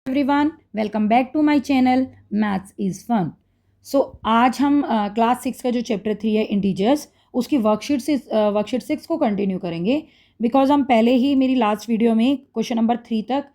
Everyone, welcome back to my channel maths is fun. So आज हम class 6 का जो चैप्टर 3 है इंटीजर्स, उसकी वर्कशीट 6 को कंटिन्यू करेंगे। बिकॉज हम पहले ही मेरी लास्ट वीडियो में क्वेश्चन नंबर 3 तक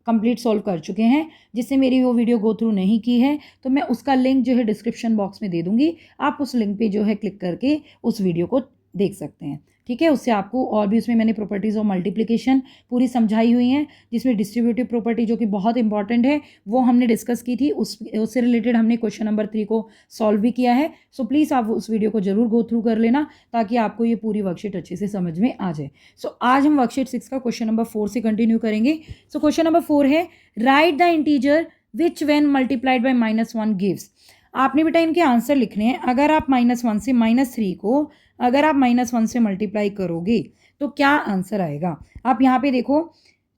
कंप्लीट सॉल्व कर चुके हैं। जिससे मेरी वो वीडियो गो थ्रू नहीं की है तो मैं उसका लिंक जो है डिस्क्रिप्शन बॉक्स में दे दूँगी। आप उस लिंक पे जो है क्लिक करके उस वीडियो को देख सकते हैं। ठीक है, उससे आपको और भी उसमें मैंने प्रॉपर्टीज़ ऑफ मल्टीप्लिकेशन पूरी समझाई हुई हैं, जिसमें डिस्ट्रीब्यूटिव प्रॉपर्टी जो कि बहुत इंपॉर्टेंट है वो हमने डिस्कस की थी। उससे रिलेटेड हमने क्वेश्चन नंबर 3 को सॉल्व भी किया है। सो प्लीज़ आप उस वीडियो को जरूर गो थ्रू कर लेना ताकि आपको ये पूरी वर्कशीट अच्छे से समझ में आ जाए। सो आज हम वर्कशीट 6 का क्वेश्चन नंबर 4 से कंटिन्यू करेंगे। सो क्वेश्चन नंबर 4 है, right the integer which when multiplied by -1 gives. आपने बेटा इनके आंसर लिखने हैं। अगर आप -1 से -3 को अगर आप -1 से मल्टीप्लाई करोगे तो क्या आंसर आएगा। आप यहाँ पे देखो,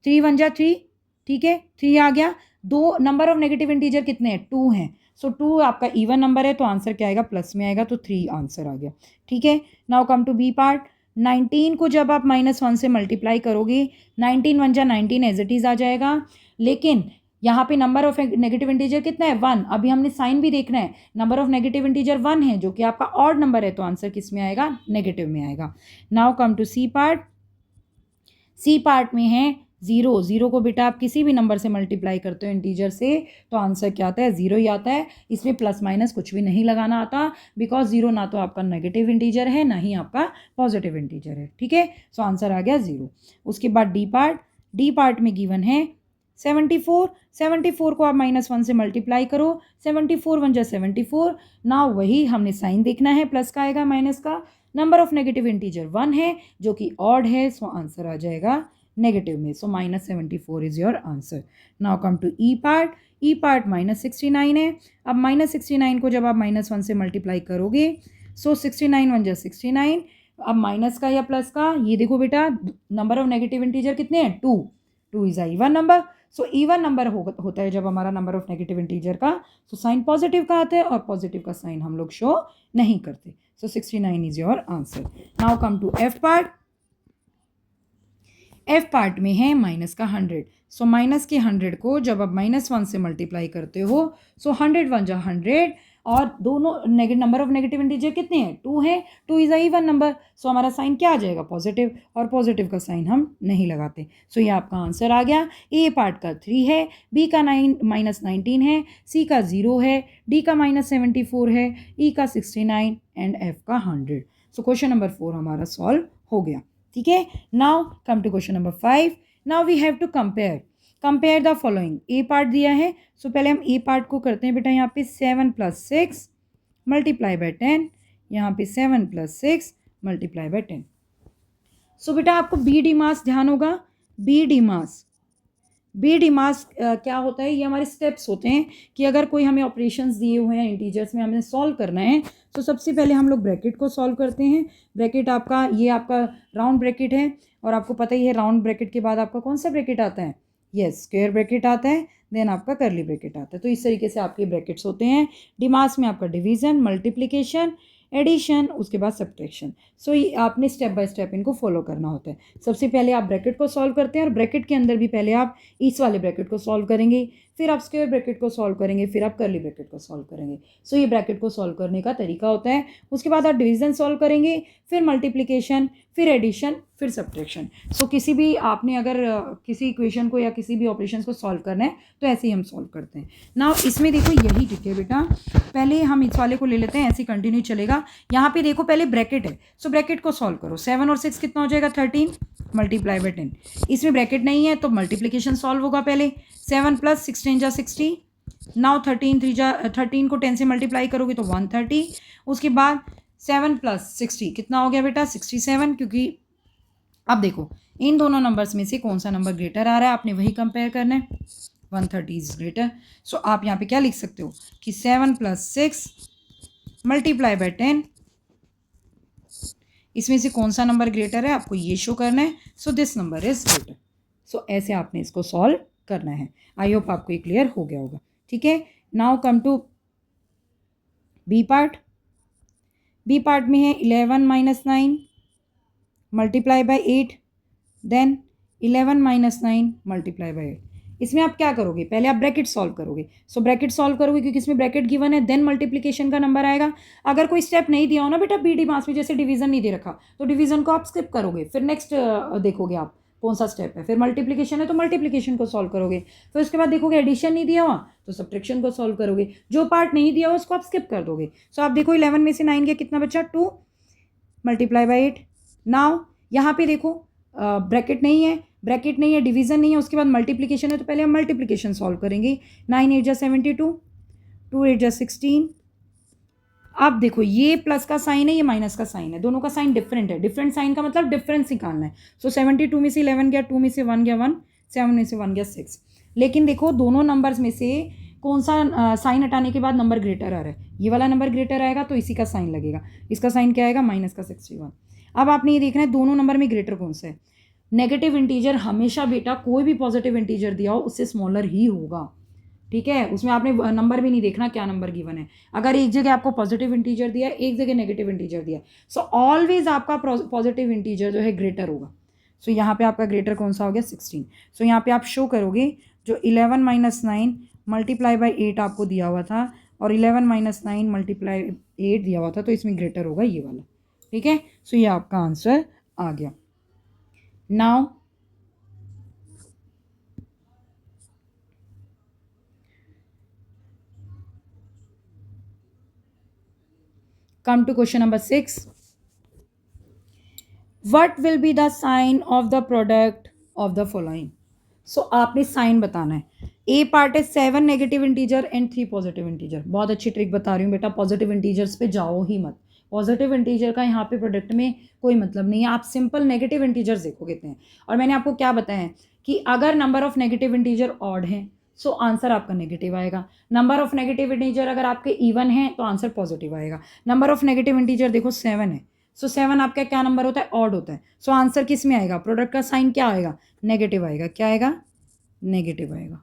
3 1 जा 3, ठीक है, 3 आ गया। दो नंबर ऑफ नेगेटिव इंटीजर कितने हैं, 2 हैं। सो 2 आपका इवन नंबर है तो आंसर क्या आएगा, प्लस में आएगा, तो 3 आंसर आ गया। ठीक है, now come to B part. 19 को जब आप -1 से मल्टीप्लाई करोगे, 19 1 जा 19 एज इट इज़ आ जाएगा। लेकिन यहाँ पे नंबर ऑफ नेगेटिव इंटीजर कितना है, 1। अभी हमने साइन भी देखना है। नंबर ऑफ नेगेटिव इंटीजर 1 है जो कि आपका ऑड नंबर है, तो आंसर किस में आएगा, नेगेटिव में आएगा। Now come to C part. C part में है 0। 0 को बेटा आप किसी भी नंबर से मल्टीप्लाई करते हो इंटीजर से तो आंसर क्या आता है, 0 ही आता है। इसमें प्लस माइनस कुछ भी नहीं लगाना आता, बिकॉज 0 ना तो आपका नेगेटिव इंटीजर है ना ही आपका पॉजिटिव इंटीजर है। ठीक है, सो आंसर आ गया 0। उसके बाद डी पार्ट। डी पार्ट में गिवन है 74। 74 को आप -1 से मल्टीप्लाई करो, 74 1 जा 74। ना वही हमने साइन देखना है, प्लस का आएगा माइनस का। नंबर ऑफ नेगेटिव इंटीजर 1 है जो कि ऑड है, सो आंसर आ जाएगा नेगेटिव में। So -74 is your answer. Now come to E part. E part -69 है। अब -69 को जब आप -1 से मल्टीप्लाई करोगे, सो 69 1 जा 69। अब माइनस का या प्लस का, ये देखो बेटा, नंबर ऑफ नेगेटिव इंटीजर कितने हैं, 2। 2 is a even number. So even number होता है जब हमारा नंबर ऑफ नेगेटिव इंटीजर का सो साइन पॉजिटिव का आता है, और पॉजिटिव का साइन हम लोग शो नहीं करते। So 69 is your answer. Now come to F part. F part में है माइनस का 100। सो माइनस के 100 को जब आप -1 से मल्टीप्लाई करते हो, सो 100 1 जा 100, और दोनों नंबर ऑफ नेगेटिव इंटीजर कितने हैं, 2 है। 2 इज अ इवन नंबर, सो हमारा साइन क्या आ जाएगा, पॉजिटिव, और पॉजिटिव का साइन हम नहीं लगाते। सो ये आपका आंसर आ गया। ए पार्ट का 3 है, बी का -19 है, सी का 0 है, डी का -74 है, ई का 69 एंड एफ का 100। सो क्वेश्चन नंबर 4 हमारा सॉल्व हो गया। ठीक है, now come to question number 5। Now we have to compare the following. A part दिया है, सो पहले हम ए पार्ट को करते हैं बेटा। यहाँ पे 7 + 6 मल्टीप्लाई बाय 10, यहाँ पे 7 + 6 मल्टीप्लाई बाय 10। सो बेटा आपको बी डी मास ध्यान होगा। बी डी मास क्या होता है, ये हमारे स्टेप्स होते हैं कि अगर कोई हमें ऑपरेशंस दिए हुए हैं इंटीजर्स में, हमें सॉल्व करना है, तो सबसे पहले हम लोग ब्रैकेट को सॉल्व करते हैं। ब्रैकेट आपका, ये आपका राउंड ब्रैकेट है, और आपको पता ही है राउंड ब्रैकेट के बाद आपका कौन सा ब्रैकेट आता है, यस, स्क्वायर ब्रैकेट आता है, देन आपका कर्ली ब्रैकेट आता है। तो इस तरीके से आपके ब्रैकेट्स होते हैं। डिमास में आपका डिवीजन, मल्टीप्लिकेशन, एडिशन, उसके बाद सब्ट्रैक्शन। सो ये आपने स्टेप बाय स्टेप इनको फॉलो करना होता है। सबसे पहले आप ब्रैकेट को सॉल्व करते हैं, और ब्रैकेट के अंदर भी पहले आप इस वाले ब्रैकेट को सॉल्व करेंगे, फिर आप स्क्वायर ब्रैकेट को सॉल्व करेंगे, फिर आप कर्ली ब्रैकेट को सॉल्व करेंगे। सो ये ब्रैकेट को सॉल्व करने का तरीका होता है। उसके बाद आप डिवीजन सॉल्व करेंगे, फिर मल्टीप्लिकेशन, फिर एडिशन, फिर सब्ट्रैक्शन। सो किसी भी आपने अगर किसी इक्वेशन को या किसी भी ऑपरेशन को सॉल्व करना है तो ऐसे ही हम सॉल्व करते हैं। नाउ इसमें देखो यही ठीक है बेटा, पहले हम इस वाले को ले लेते हैं, ऐसे कंटिन्यू चलेगा। यहाँ पे देखो पहले ब्रैकेट है, सो ब्रैकेट को सॉल्व करो। 7 और 6 कितना हो जाएगा, 13 मल्टीप्लाई बाय 10। इसमें ब्रैकेट नहीं है तो मल्टीप्लिकेशन सॉल्व होगा पहले। 7 + 16 जा 60। नाउ 13 को 10 से मल्टीप्लाई करोगे तो 130। उसके बाद 7 + 60 कितना हो गया बेटा, 67। क्योंकि अब देखो इन दोनों नंबर्स में से कौन सा नंबर ग्रेटर आ रहा है, आपने वही कंपेयर करना है। 130 इज ग्रेटर। सो आप यहाँ पे क्या लिख सकते हो कि 7 + 6 मल्टीप्लाई बाय 10, इसमें से कौन सा नंबर ग्रेटर है आपको ये शो करना है। So this number is greater. So ऐसे आपने इसको सॉल्व करना है। आई होप आपको ये क्लियर हो गया होगा। ठीक है, now come to B part. B part में है 11 - 9 multiply by 8, then 11 - 9 multiply by 8। इसमें आप क्या करोगे, पहले आप ब्रैकेट सॉल्व करोगे। सो ब्रैकेट सॉल्व करोगे क्योंकि इसमें ब्रैकेट गिवन है, देन मल्टीप्लिकेशन का नंबर आएगा। अगर कोई स्टेप नहीं दिया हो ना बेटा बीडी मास में, जैसे डिवीजन नहीं दे रखा, तो डिवीजन को आप स्किप करोगे, फिर नेक्स्ट देखोगे आप कौन सा स्टेप है। फिर मल्टीप्लिकेशन है तो मल्टीप्लिकेशन को सॉल्व करोगे, फिर उसके बाद देखोगे एडिशन नहीं दिया हुआ तो सब्ट्रैक्शन को सॉल्व करोगे, जो पार्ट नहीं दिया हुआ उसको आप स्किप कर दोगे। सो आप देखो 11 में से 9 गया, कितना बचा 2 मल्टीप्लाई बाई 8। नाउ यहाँ पे देखो ब्रैकेट नहीं है, ब्रैकेट नहीं है, डिवीजन नहीं है, उसके बाद मल्टीप्लिकेशन है, तो पहले हम मल्टीप्लिकेशन सॉल्व करेंगे। 9 8 जा 72, 2 8 जा 16। अब देखो ये प्लस का साइन है, ये माइनस का साइन है, दोनों का साइन डिफरेंट है, डिफरेंट साइन का मतलब डिफरेंस निकालना है। सो 72 में से 11 गया, 2 में से 1 गया 1, 7 में से 1 गया 6। लेकिन देखो दोनों नंबर्स में से कौन सा साइन हटाने के बाद नंबर ग्रेटर आ रहा है, ये वाला नंबर ग्रेटर आएगा तो इसी का साइन लगेगा। इसका साइन क्या आएगा, माइनस का 61। अब आपने ये देखना है दोनों नंबर में ग्रेटर कौन सा है। नेगेटिव इंटीजर हमेशा बेटा कोई भी पॉजिटिव इंटीजर दिया हो उससे स्मॉलर ही होगा, ठीक है। उसमें आपने नंबर भी नहीं देखना क्या नंबर गिवन है। अगर एक जगह आपको पॉजिटिव इंटीजर दिया है, एक जगह नेगेटिव इंटीजर दिया है, सो ऑलवेज आपका पॉजिटिव इंटीजर जो है ग्रेटर होगा। सो यहाँ पे आपका ग्रेटर कौन सा हो गया 16। सो यहाँ पे आप शो करोगे जो 11 माइनस 9 मल्टीप्लाई बाई 8 आपको दिया हुआ था, और 11 माइनस 9 मल्टीप्लाई 8 दिया हुआ था, तो इसमें ग्रेटर होगा ये वाला, ठीक है। सो ये आपका आंसर आ गया। Now come to question number 6. What will be the sign of the product of the following? So आपने साइन बताना है। ए पार्ट है 7 negative integer and 3 positive integer. बहुत अच्छी ट्रिक बता रही हूँ बेटा, पॉजिटिव इंटीजर्स पे जाओ ही मत। पॉजिटिव इंटीजर का यहाँ पे प्रोडक्ट में कोई मतलब नहीं है, आप सिंपल नेगेटिव इंटीजर्स देखो कितने हैं। और मैंने आपको क्या बताया है कि अगर number of negative integer odd है सो आंसर आपका नेगेटिव आएगा। नंबर ऑफ नेगेटिव इंटीजर अगर आपके इवन है तो आंसर पॉजिटिव आएगा। नंबर ऑफ नेगेटिव इंटीजर देखो 7 है, सो 7 आपका क्या नंबर होता है, ऑड होता है। सो आंसर किस में आएगा, प्रोडक्ट का साइन क्या आएगा, नेगेटिव आएगा। क्या आएगा, नेगेटिव आएगा।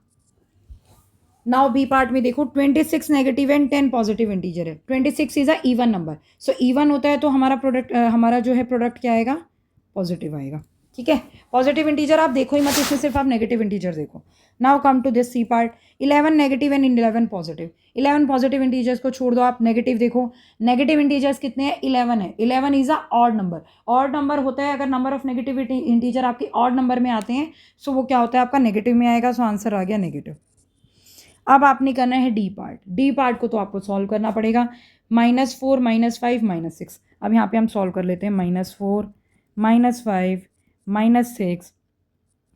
नाउ बी पार्ट में देखो 26 नेगेटिव एंड 10 पॉजिटिव इंटीजर है। 26 is a even number, so even होता है तो हमारा प्रोडक्ट हमारा जो है प्रोडक्ट क्या आएगा, पॉजिटिव आएगा, ठीक है। पॉजिटिव इंटीजर आप देखो ही मत, इसमें सिर्फ आप नेगेटिव इंटीजर देखो। Now come to this C part, 11 negative and 11 positive. 11 positive integers को छोड़ दो, आप नेगेटिव देखो। नेगेटिव इंटीजर्स कितने हैं, 11 है। 11 is a odd number. Odd number होता है अगर नंबर ऑफ नेगेटिव इंटीजर आपके ऑड नंबर में आते हैं, सो वो क्या होता है, आपका नेगेटिव में आएगा। सो आंसर आ गया नेगेटिव। अब आपने करना है डी पार्ट। डी पार्ट को तो आपको सॉल्व करना पड़ेगा। -4 -5 -6। अब यहाँ पे हम सॉल्व कर लेते हैं। -4 -5 -6,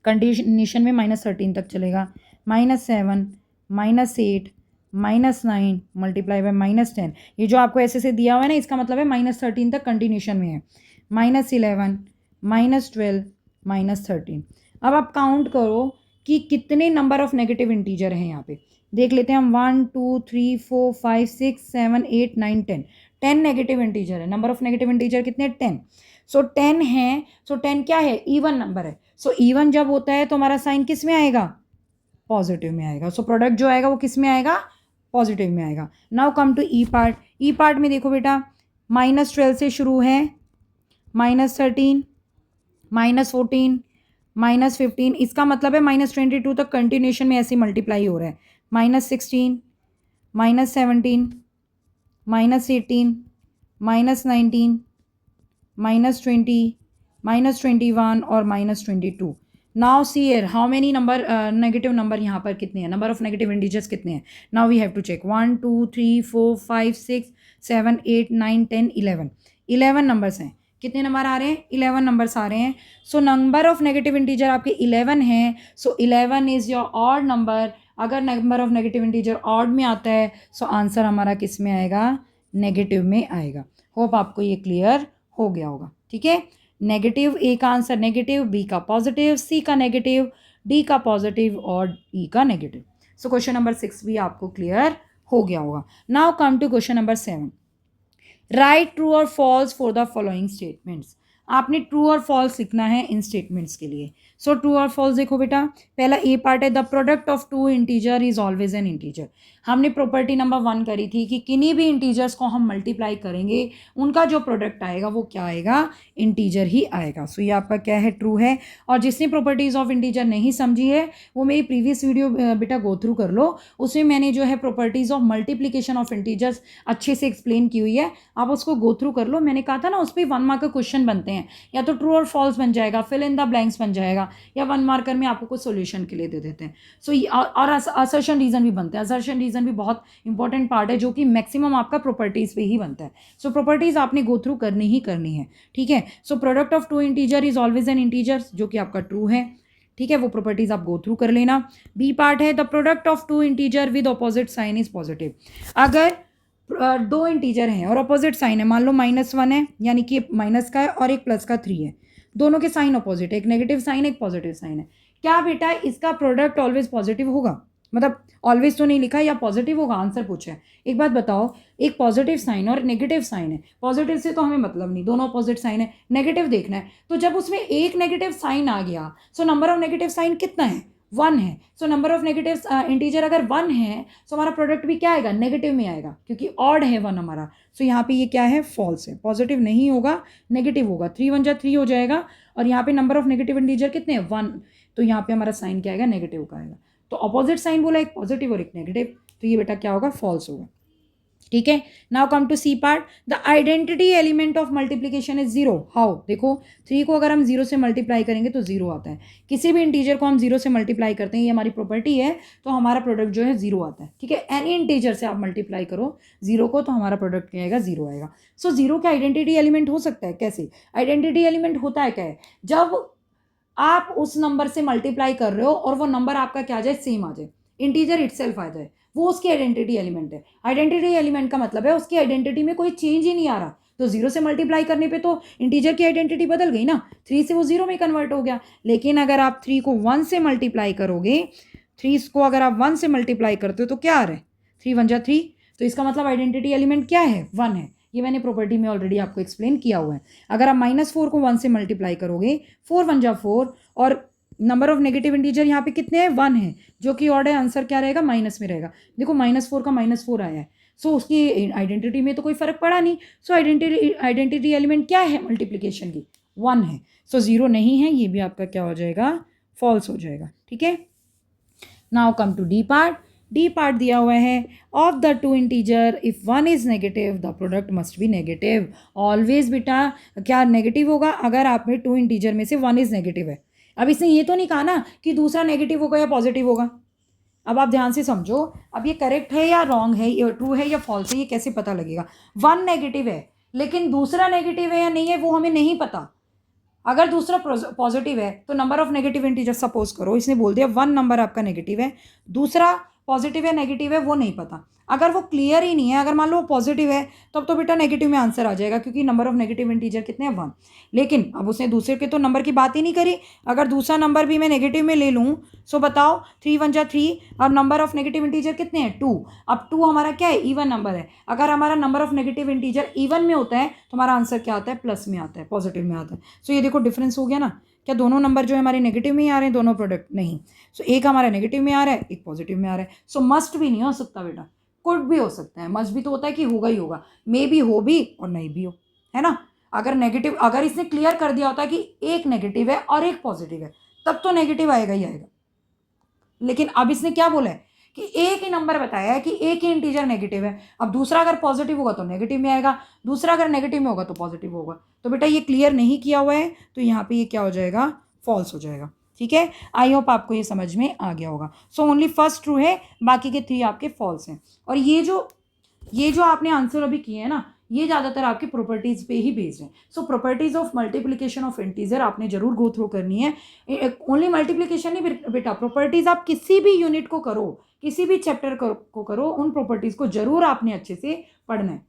कंडीशन में -13 तक चलेगा। -7 -8 -9 मल्टीप्लाई बाय -10। ये जो आपको ऐसे से दिया हुआ है ना, इसका मतलब है -13 तक कंटिन्यूशन में है। -11 -12 -13। अब आप काउंट करो कि कितने नंबर ऑफ नेगेटिव इंटीजर हैं यहाँ पे। देख लेते हैं हम 1 2 3 4 5 6 7 8 9 10। 10 नेगेटिव इंटीजर है। नंबर ऑफ नेगेटिव इंटीजर कितने, 10। सो 10 है, सो 10 क्या है, इवन नंबर है। सो इवन जब होता है तो हमारा साइन किस में आएगा, पॉजिटिव में आएगा। सो प्रोडक्ट जो आएगा वो किस में आएगा, पॉजिटिव में आएगा। Now come to E part. E part में देखो बेटा -12 से शुरू है, -13 -14 -15, इसका मतलब है -22 तक कंटिन्यूशन में ऐसे मल्टीप्लाई हो रहा है। -16 -17 -18 -19 -20 -21 और -22। Now see here how many number negative number यहाँ पर कितने हैं, नंबर ऑफ नेगेटिव इंटीजर्स कितने हैं। Now we have to check 1 2 3 4 5 6 7 8 9 10 11। 11 numbers हैं। कितने नंबर आ रहे हैं, 11 नंबर्स आ रहे हैं। सो नंबर ऑफ नेगेटिव इंटीजर आपके 11 हैं। सो 11 इज योर ऑड नंबर। अगर number of negative integer odd में आता है सो आंसर हमारा किस में आएगा, नेगेटिव में आएगा। होप आपको ये क्लियर हो गया होगा, ठीक है। नेगेटिव, ए का आंसर नेगेटिव, बी का पॉजिटिव, सी का नेगेटिव, डी का पॉजिटिव और ई का नेगेटिव। सो क्वेश्चन नंबर 6 भी आपको क्लियर हो गया होगा। Now come to question number 7। Right true और false for the following statements. आपने ट्रू और फॉल्स लिखना है इन स्टेटमेंट्स के लिए। सो ट्रू और फॉल्स देखो बेटा, पहला ए पार्ट है the product of two integer is always an integer. हमने प्रॉपर्टी नंबर 1 करी थी कि किन्हीं भी इंटीजर्स को हम मल्टीप्लाई करेंगे उनका जो प्रोडक्ट आएगा वो क्या आएगा, इंटीजर ही आएगा। सो ये आपका क्या है, ट्रू है। और जिसने प्रॉपर्टीज ऑफ इंटीजर नहीं समझी है वो मेरी प्रीवियस वीडियो बेटा गो थ्रू कर लो, उसमें मैंने जो है properties of multiplication of integers अच्छे से एक्सप्लेन की हुई है, आप उसको गो थ्रू कर लो। मैंने कहा था ना उस पर 1 मार्क का क्वेश्चन बनते हैं, या तो ट्रू और फॉल्स बन जाएगा, फिल इन द ब्लैंक्स बन जाएगा, या 1 मार्कर में आपको कुछ सोल्यूशन के लिए दे देते हैं। सो और असर्शन रीजन भी बनते हैं। असर्शन रीजन भी बहुत इंपॉर्टेंट पार्ट है जो कि मैक्सिमम आपका प्रॉपर्टीज पे ही बनता है। सो प्रॉपर्टीज आपने गो थ्रू करनी ही करनी है, ठीक है। So product of two integer is always an integer, जो कि आपका ट्रू है, ठीक है। वो प्रॉपर्टीज आप गो थ्रू कर लेना। बी पार्ट है the product of two integer with opposite sign is positive. अगर दो इंटीजर हैं और अपोजिट साइन है, मान लो -1 है यानी कि माइनस का है और एक प्लस का 3 है, दोनों के साइन अपोजिट है, एक नेगेटिव साइन है एक पॉजिटिव साइन है, क्या बेटा इसका प्रोडक्ट ऑलवेज पॉजिटिव होगा? मतलब ऑलवेज तो नहीं लिखा, या पॉजिटिव होगा, आंसर पूछा है। एक बात बताओ, एक पॉजिटिव साइन और नेगेटिव साइन है, पॉजिटिव से तो हमें मतलब नहीं, दोनों अपोजिट साइन है, नेगेटिव देखना है, तो जब उसमें एक नेगेटिव साइन आ गया, so number of negative sign कितना है, 1 है। So number of negative integer अगर 1 है सो हमारा प्रोडक्ट भी क्या आएगा, नेगेटिव में आएगा, क्योंकि ऑड है 1 हमारा। सो यहाँ पे ये क्या है, फॉल्स है, पॉजिटिव नहीं होगा, नेगेटिव होगा। 3 1 जा 3 हो जाएगा, और यहाँ पे नंबर ऑफ नेगेटिव इंटीजर कितने हैं, 1, तो यहाँ पे हमारा साइन क्या आएगा, नेगेटिव का आएगा। तो अपोजिट साइन बोला, एक पॉजिटिव और एक नेगेटिव, तो ये बेटा क्या होगा, फॉल्स होगा, ठीक है। Now come to C part, the identity element of multiplication is 0। How, देखो 3 को अगर हम 0 से मल्टीप्लाई करेंगे तो 0 आता है, किसी भी इंटीजर को हम 0 से मल्टीप्लाई करते हैं, ये हमारी प्रॉपर्टी है, तो हमारा प्रोडक्ट जो है 0 आता है, ठीक है। एनी इंटीजर से आप मल्टीप्लाई करो 0 को तो हमारा प्रोडक्ट क्या आएगा, 0 आएगा। सो 0 का आइडेंटिटी एलिमेंट हो सकता है, कैसे आइडेंटिटी एलिमेंट होता है, क्या है, जब आप उस नंबर से मल्टीप्लाई कर रहे हो और वो नंबर आपका क्या आ जाए, सेम आ जाए, इंटीजर इटसेल्फ आ जाए, वो उसकी आइडेंटिटी एलिमेंट है। आइडेंटिटी एलिमेंट का मतलब है उसकी आइडेंटिटी में कोई चेंज ही नहीं आ रहा, तो 0 से मल्टीप्लाई करने पे तो इंटीजर की आइडेंटिटी बदल गई ना, 3 से वो 0 में कन्वर्ट हो गया। लेकिन अगर आप 3 को 1 से मल्टीप्लाई करोगे, 3 को अगर आप 1 से मल्टीप्लाई करते हो तो क्या आ रहा है, 3 1 जा 3, तो इसका मतलब आइडेंटिटी एलिमेंट क्या है, 1 है। ये मैंने प्रॉपर्टी में ऑलरेडी आपको एक्सप्लेन किया हुआ है। अगर आप -4 को 1 से मल्टीप्लाई करोगे, 4 1 जा 4, और नंबर ऑफ नेगेटिव इंटीजर यहाँ पे कितने हैं, 1 है, जो कि ऑड है, आंसर क्या रहेगा, माइनस में रहेगा। देखो -4 का -4 आया है, सो उसकी आइडेंटिटी में तो कोई फर्क पड़ा नहीं। सो आइडेंटिटी एलिमेंट क्या है मल्टीप्लीकेशन की, 1 है। सो 0 नहीं है, ये भी आपका क्या हो जाएगा, फॉल्स हो जाएगा, ठीक है। Now come to D part. D part दिया हुआ है, of the two integer if 1 is negative the product must be negative. Always बेटा क्या नेगेटिव होगा, अगर आप में 2 इंटीजर में से 1 इज नेगेटिव है। अब इसने ये तो नहीं कहा ना कि दूसरा नेगेटिव होगा या पॉजिटिव होगा। अब आप ध्यान से समझो, अब ये करेक्ट है या रॉन्ग है, ये ट्रू है या फॉल्स है, ये कैसे पता लगेगा। 1 नेगेटिव है लेकिन दूसरा नेगेटिव है या नहीं है वो हमें नहीं पता। अगर दूसरा पॉजिटिव है तो number of negative integer, suppose करो इसने बोल दिया 1 नंबर आपका नेगेटिव है, दूसरा पॉजिटिव है नेगेटिव है वो नहीं पता। अगर वो क्लियर ही नहीं है, अगर मान लो वो पॉजिटिव है तब तो बेटा नेगेटिव में आंसर आ जाएगा, क्योंकि नंबर ऑफ नेगेटिव इंटीजर कितने हैं, 1। लेकिन अब उसने दूसरे के तो नंबर की बात ही नहीं करी। अगर दूसरा नंबर भी मैं नेगेटिव में ले लूँ, सो बताओ 3 1 जा 3, अब नंबर ऑफ नेगेटिव इंटीजर कितने हैं, 2। अब 2 हमारा क्या है, इवन नंबर है। अगर हमारा number of negative integer even में होता है तो हमारा आंसर क्या आता है, प्लस में आता है, पॉजिटिव में आता है। सो ये देखो डिफरेंस हो गया ना, क्या दोनों नंबर जो है हमारे नेगेटिव में ही आ रहे हैं, दोनों प्रोडक्ट नहीं। सो एक हमारा नेगेटिव में आ रहा है, एक पॉजिटिव में आ रहा है। सो मस्ट भी नहीं हो सकता बेटा, कुड भी हो सकता है। मस्ट भी तो होता है कि होगा ही होगा, मे भी हो भी और नहीं भी हो, है ना। अगर नेगेटिव, अगर इसने क्लियर कर दिया होता कि एक नेगेटिव है और एक पॉजिटिव है, तब तो नेगेटिव आएगा ही आएगा। लेकिन अब इसने क्या बोला है कि एक ही नंबर बताया है कि एक ही इंटीजर नेगेटिव है। अब दूसरा अगर पॉजिटिव होगा तो नेगेटिव में आएगा, दूसरा अगर नेगेटिव में होगा तो पॉजिटिव होगा। तो बेटा ये क्लियर नहीं किया हुआ है, तो यहाँ पे ये क्या हो जाएगा, फॉल्स हो जाएगा, ठीक है। आई होप आपको ये समझ में आ गया होगा। सो ओनली फर्स्ट ट्रू है, बाकी के 3 आपके फॉल्स हैं। और ये जो आपने आंसर अभी किए हैं ना, ये ज़्यादातर आपकी प्रॉपर्टीज़ पे ही बेस्ड है। So properties of multiplication of integer आपने जरूर गो थ्रू करनी है। ओनली मल्टीप्लिकेशन नहीं बेटा, प्रॉपर्टीज़ आप किसी भी यूनिट को करो, किसी भी चैप्टर को करो, उन प्रॉपर्टीज़ को जरूर आपने अच्छे से पढ़ना है।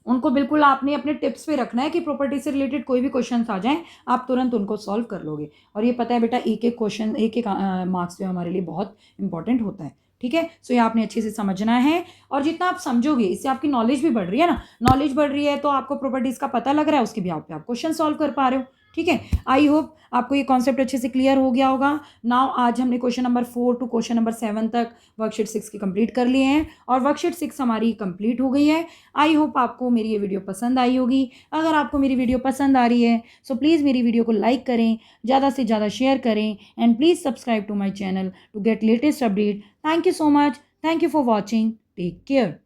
उनको बिल्कुल आपने अपने टिप्स पे रखना है कि प्रॉपर्टी से रिलेटेड कोई भी क्वेश्चन आ जाएं आप तुरंत उनको सॉल्व कर लोगे। और ये पता है बेटा, एक एक क्वेश्चन, एक एक मार्क्स जो हमारे लिए बहुत इंपॉर्टेंट होता है, ठीक है। सो ये आपने अच्छे से समझना है, और जितना आप समझोगे इससे आपकी नॉलेज भी बढ़ रही है ना। नॉलेज बढ़ रही है तो आपको प्रॉपर्टीज़ का पता लग रहा है, उसके भी आप क्वेश्चन सॉल्व कर पा रहे हो, ठीक है, आई होप आपको ये कॉन्सेप्ट अच्छे से क्लियर हो गया होगा। नाउ आज हमने question number 4 to question number 7 तक वर्कशीट 6 की कंप्लीट कर लिए हैं और वर्कशीट 6 हमारी कंप्लीट हो गई है। आई होप आपको मेरी ये वीडियो पसंद आई होगी। अगर आपको मेरी वीडियो पसंद आ रही है सो प्लीज़ मेरी वीडियो को लाइक करें, ज़्यादा से ज़्यादा शेयर करें and please subscribe to my channel to get latest update. Thank you so much, thank you for watching, take care.